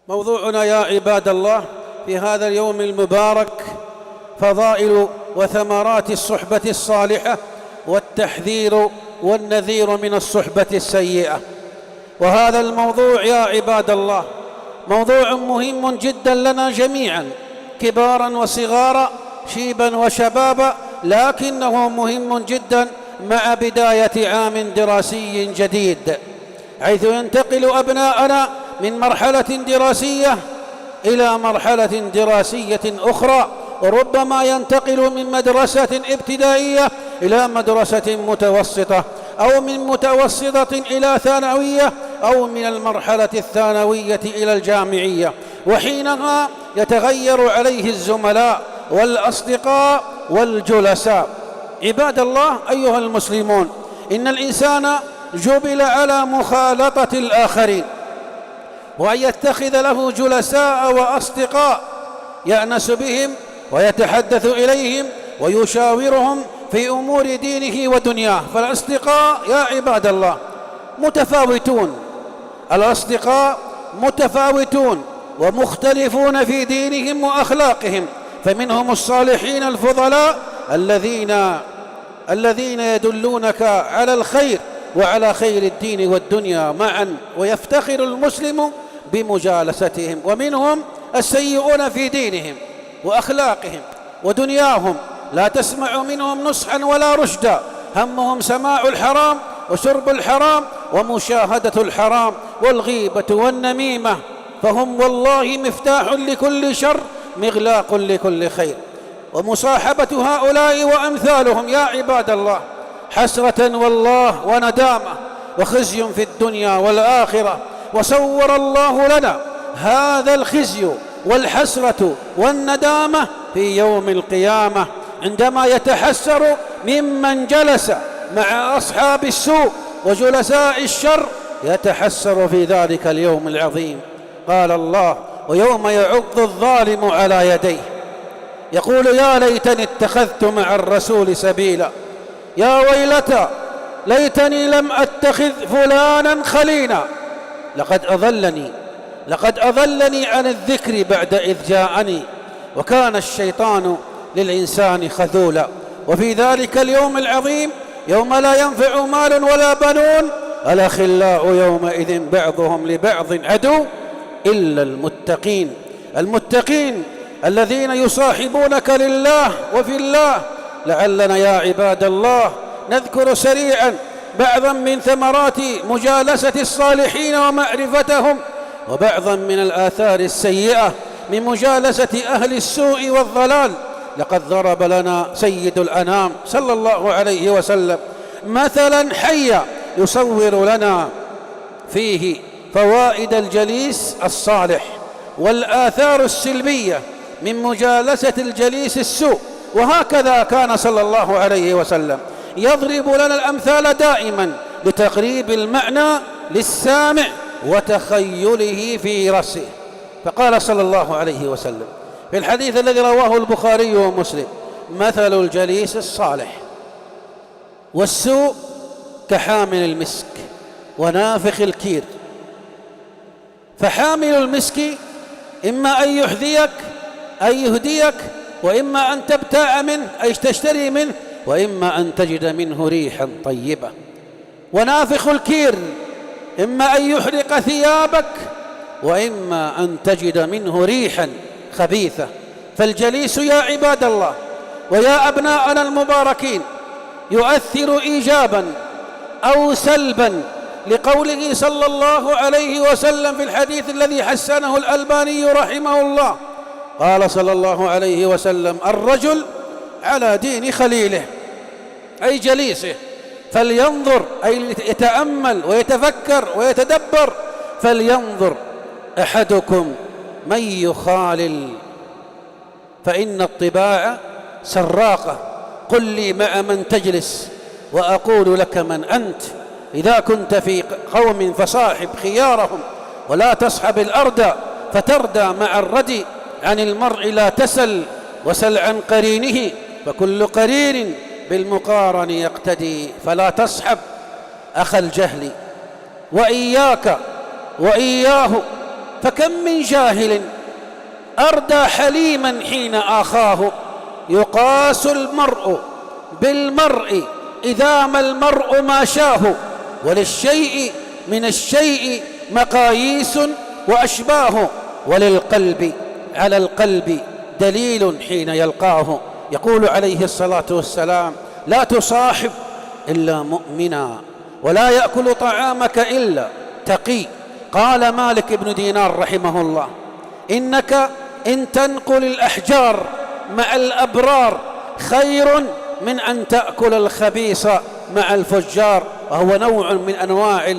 موضوعنا يا عباد الله في هذا اليوم المبارك فضائل وثمرات الصحبة الصالحة والتحذير والنذير من الصحبة السيئة. وهذا الموضوع يا عباد الله موضوع مهم جدا لنا جميعا، كبارا وصغارا، شيبا وشبابا، لكنه مهم جدا مع بداية عام دراسي جديد، حيث ينتقل أبناءنا من مرحلة دراسية إلى مرحلة دراسية أخرى، وربما ينتقل من مدرسة ابتدائية إلى مدرسة متوسطة، أو من متوسطة إلى ثانوية، أو من المرحلة الثانوية إلى الجامعية، وحينها يتغير عليه الزملاء والأصدقاء والجلساء. عباد الله أيها المسلمون، إن الإنسان جبل على مخالطة الآخرين، وأن يتخذ له جلساء وأصدقاء يأنس بهم ويتحدث إليهم ويشاورهم في أمور دينه ودنياه. فالأصدقاء يا عباد الله متفاوتون، الأصدقاء متفاوتون ومختلفون في دينهم وأخلاقهم، فمنهم الصالحين الفضلاء الذين يدلونك على الخير وعلى خير الدين والدنيا معا، ويفتخر المسلم بمجالستهم، ومنهم السيئون في دينهم وأخلاقهم ودنياهم، لا تسمع منهم نصحا ولا رشدا، همهم سماع الحرام وشرب الحرام ومشاهدة الحرام والغيبة والنميمة، فهم والله مفتاح لكل شر مغلاق لكل خير. ومصاحبة هؤلاء وأمثالهم يا عباد الله حسرة والله وندامة وخزي في الدنيا والآخرة. وصور الله لنا هذا الخزي والحسرة والندامة في يوم القيامة، عندما يتحسر ممن جلس مع أصحاب السوء وجلساء الشر، يتحسر في ذلك اليوم العظيم. قال الله: ويوم يعض الظالم على يديه يقول يا ليتني اتخذت مع الرسول سبيلا، يا ويلتى ليتني لم أتخذ فلانا خليلا، لقد أضلني عن الذكر بعد إذ جاءني، وكان الشيطان للإنسان خذولا. وفي ذلك اليوم العظيم يوم لا ينفع مال ولا بنون، الأخلاء يومئذ بعضهم لبعض عدو إلا المتقين الذين يصاحبونك لله وفي الله. لعلنا يا عباد الله نذكر سريعا بعضا من ثمرات مجالسة الصالحين ومعرفتهم، وبعضا من الآثار السيئة من مجالسة أهل السوء والضلال. لقد ضرب لنا سيد الأنام صلى الله عليه وسلم مثلا حيا يصور لنا فيه فوائد الجليس الصالح والآثار السلبية من مجالسة الجليس السوء. وهكذا كان صلى الله عليه وسلم يضرب لنا الأمثال دائما لتقريب المعنى للسامع وتخيله في رأسه. فقال صلى الله عليه وسلم في الحديث الذي رواه البخاري ومسلم: مثل الجليس الصالح والسوء كحامل المسك ونافخ الكير. فحامل المسك إما أن يهديك، وإما أن تبتاع منه أي تشتري منه، وإما أن تجد منه ريحا طيبة. ونافخ الكير إما أن يحرق ثيابك، وإما أن تجد منه ريحا خبيثة. فالجليس يا عباد الله ويا أبناءنا المباركين يؤثر إيجابا أو سلبا، لقوله صلى الله عليه وسلم في الحديث الذي حسنه الألباني رحمه الله، قال صلى الله عليه وسلم: الرجل على دين خليله، أي جليسه، فلينظر، أي يتأمل ويتفكر ويتدبر، فلينظر أحدكم من يخالل، فإن الطباع سراقة، قل لي مع من تجلس وأقول لك من أنت. إذا كنت في قوم فصاحب خيارهم، ولا تصحب الأردى فتردى مع الردي. عن المرء لا تسل وسل عن قرينه، فكل قرين بالمقارن يقتدي. فلا تصحب أخ الجهل، وإياك وإياه فكم من جاهل أردى حليما حين آخاه. يقاس المرء بالمرء إذا ما المرء ما شاه، وللشيء من الشيء مقاييس وأشباه، وللقلب على القلب دليل حين يلقاه. يقول عليه الصلاة والسلام: لا تصاحب إلا مؤمنا، ولا يأكل طعامك إلا تقي. قال مالك بن دينار رحمه الله: إنك إن تنقل الأحجار مع الأبرار خير من أن تأكل الخبيث مع الفجار. وهو نوع من أنواع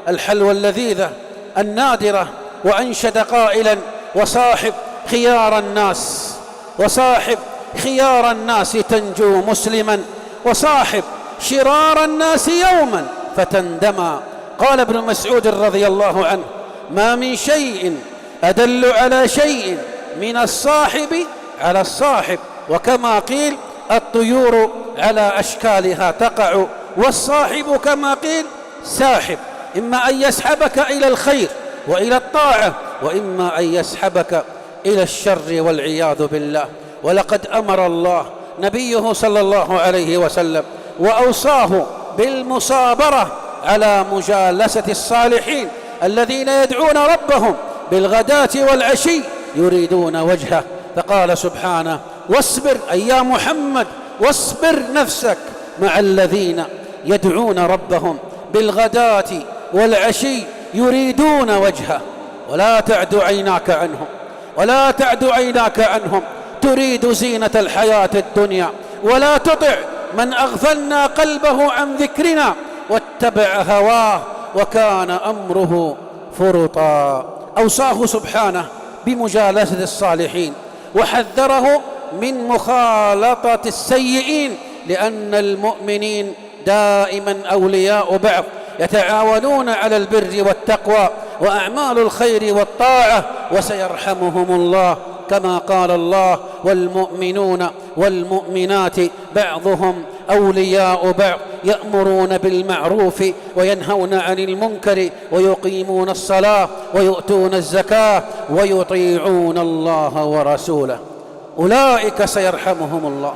الحلوى اللذيذة النادرة. وأنشد قائلا: وصاحب خيار الناس، وصاحب خيار الناس تنجو مسلما، وصاحب شرار الناس يوما فتندما. قال ابن مسعود رضي الله عنه: ما من شيء أدل على شيء من الصاحب على الصاحب. وكما قيل: الطيور على أشكالها تقع، والصاحب كما قيل ساحب، إما أن يسحبك إلى الخير وإلى الطاعة، وإما أن يسحبك إلى الشر والعياذ بالله. ولقد أمر الله نبيه صلى الله عليه وسلم وأوصاه بالمصابرة على مجالسة الصالحين الذين يدعون ربهم بالغداة والعشي يريدون وجهه. فقال سبحانه: واصبر أي يا محمد، واصبر نفسك مع الذين يدعون ربهم بالغداة والعشي يريدون وجهه، ولا تعد عيناك عنهم، ولا تعد عيناك عنهم تريد زينة الحياة الدنيا، ولا تطع من أغفلنا قلبه عن ذكرنا واتبع هواه وكان أمره فرطا. أوصاه سبحانه بمجالسة الصالحين، وحذره من مخالطة السيئين، لأن المؤمنين دائما أولياء بعض، يتعاونون على البر والتقوى وأعمال الخير والطاعة، وسيرحمهم الله، كما قال الله: والمؤمنون والمؤمنات بعضهم أولياء بعض يأمرون بالمعروف وينهون عن المنكر ويقيمون الصلاة ويؤتون الزكاة ويطيعون الله ورسوله. أولئك سيرحمهم الله،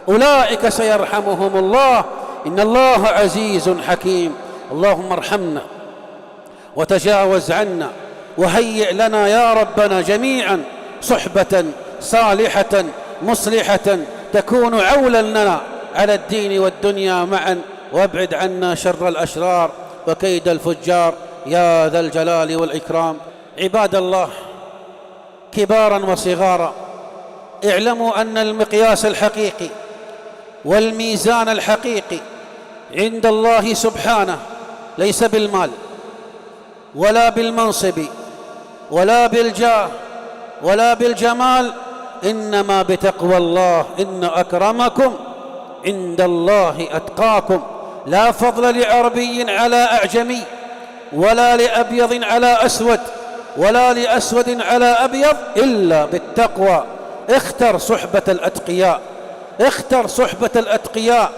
أولئك سيرحمهم الله. إن الله عزيز حكيم. اللهم ارحمنا وتجاوز عنا، وهيئ لنا يا ربنا جميعا صحبة صالحة مصلحة تكون عولا لنا على الدين والدنيا معا، وابعد عنا شر الأشرار وكيد الفجار يا ذا الجلال والإكرام. عباد الله كبارا وصغارا، اعلموا أن المقياس الحقيقي والميزان الحقيقي عند الله سبحانه ليس بالمال ولا بالمنصب ولا بالجاه ولا بالجمال، إنما بتقوى الله. إن أكرمكم عند الله أتقاكم. لا فضل لعربي على أعجمي، ولا لأبيض على أسود، ولا لأسود على أبيض، إلا بالتقوى. اختر صحبة الأتقياء، اختر صحبة الأتقياء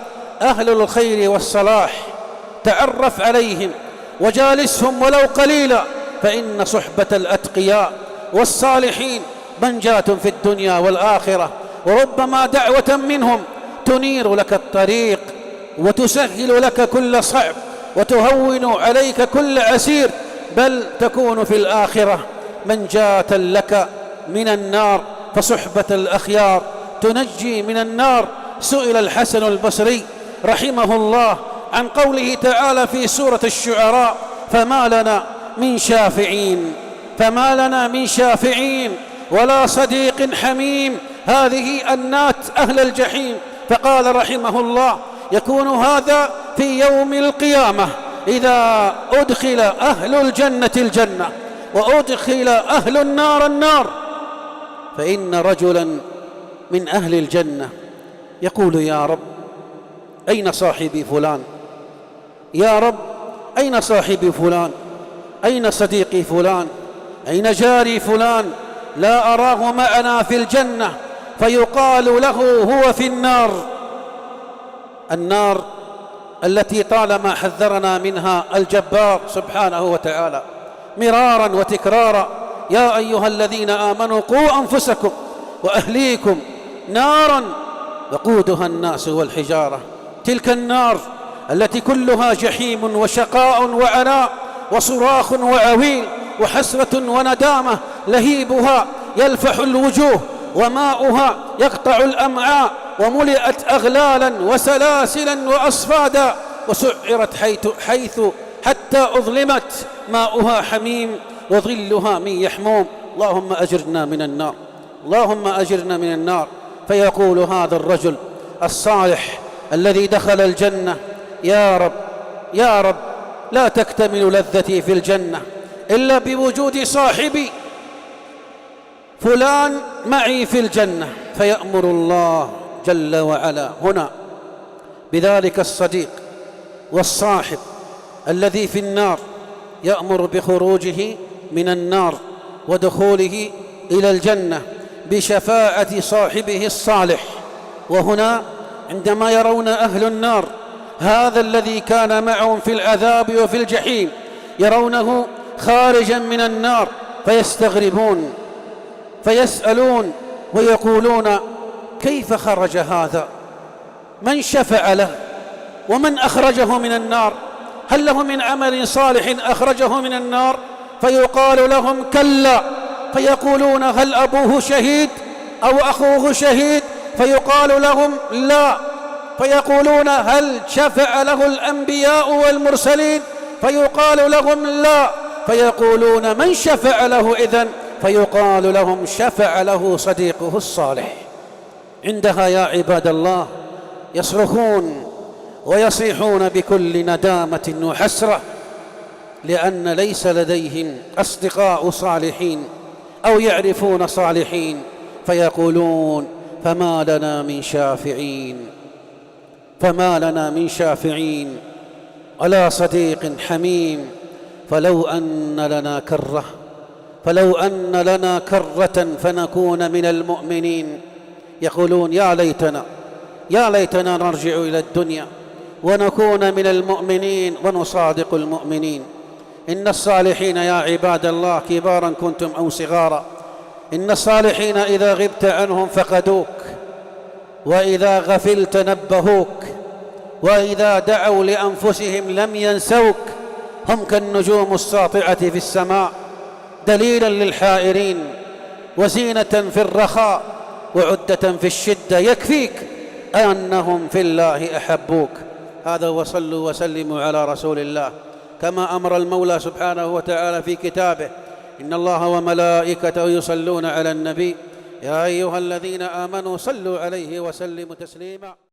أهل الخير والصلاح، تعرف عليهم وجالسهم ولو قليلا، فإن صحبة الأتقياء والصالحين منجاة في الدنيا والآخرة. وربما دعوة منهم تنير لك الطريق وتسهل لك كل صعب وتهون عليك كل عسير، بل تكون في الآخرة منجاة لك من النار. فصحبة الأخيار تنجي من النار. سئل الحسن البصري رحمه الله عن قوله تعالى في سورة الشعراء: فما لنا من شافعين، فما لنا من شافعين ولا صديق حميم، هذه النات أهل الجحيم. فقال رحمه الله: يكون هذا في يوم القيامة إذا أدخل أهل الجنة الجنة وأدخل أهل النار النار، فإن رجلا من أهل الجنة يقول: يا رب أين صاحبي فلان؟ يا رب أين صاحبي فلان؟ أين صديقي فلان؟ أين جاري فلان؟ لا أراه معنا في الجنة. فيقال له: هو في النار، النار التي طالما حذرنا منها الجبار سبحانه وتعالى مرارا وتكرارا. يا أيها الذين آمنوا قوا أنفسكم وأهليكم نارا وقودها الناس والحجارة. تلك النار التي كلها جحيم وشقاء وعناء وصراخ وعويل وحسرة وندامة، لهيبها يلفح الوجوه وماؤها يقطع الأمعاء، وملئت أغلالا وسلاسلا وأصفادا، وسعرت حيث حتى أظلمت، ماؤها حميم وظلها من يحموم. اللهم أجرنا من النار، اللهم أجرنا من النار. فيقول هذا الرجل الصالح الذي دخل الجنة: يا رب يا رب، لا تكتمل لذتي في الجنة إلا بوجود صاحبي فلان معي في الجنة. فيأمر الله جل وعلا هنا بذلك الصديق والصاحب الذي في النار، يأمر بخروجه من النار ودخوله إلى الجنة بشفاعة صاحبه الصالح. وهنا عندما يرون أهل النار هذا الذي كان معهم في العذاب وفي الجحيم، يرونه خارجا من النار، فيستغربون فيسألون ويقولون: كيف خرج هذا؟ من شفع له؟ ومن أخرجه من النار؟ هل له من عمل صالح أخرجه من النار؟ فيقال لهم: كلا. فيقولون: هل أبوه شهيد أو أخوه شهيد؟ فيقال لهم: لا. فيقولون: هل شفع له الأنبياء والمرسلين؟ فيقال لهم: لا. فيقولون: من شفع له إذن؟ فيقال لهم: شفع له صديقه الصالح. عندها يا عباد الله يصرخون ويصيحون بكل ندامة وحسرة، لأن ليس لديهم أصدقاء صالحين أو يعرفون صالحين، فيقولون: فما لنا من شافعين، فما لنا من شافعين على صديق حميم، فلو أن لنا كرة فنكون من المؤمنين. يقولون: يا ليتنا نرجع إلى الدنيا ونكون من المؤمنين ونصادق المؤمنين. إن الصالحين يا عباد الله كبارا كنتم أو صغارا، إن الصالحين إذا غبت عنهم فقدوك، وإذا غفلت نبهوك، وإذا دعوا لأنفسهم لم ينسوك. هم كالنجوم الساطعة في السماء، دليلا للحائرين، وزينة في الرخاء، وعدة في الشدة. يكفيك أنهم في الله أحبوك. هذا، وصلوا وسلموا على رسول الله كما أمر المولى سبحانه وتعالى في كتابه: إن الله وملائكته يصلون على النبي يا أيها الذين آمنوا صلوا عليه وسلموا تسليما.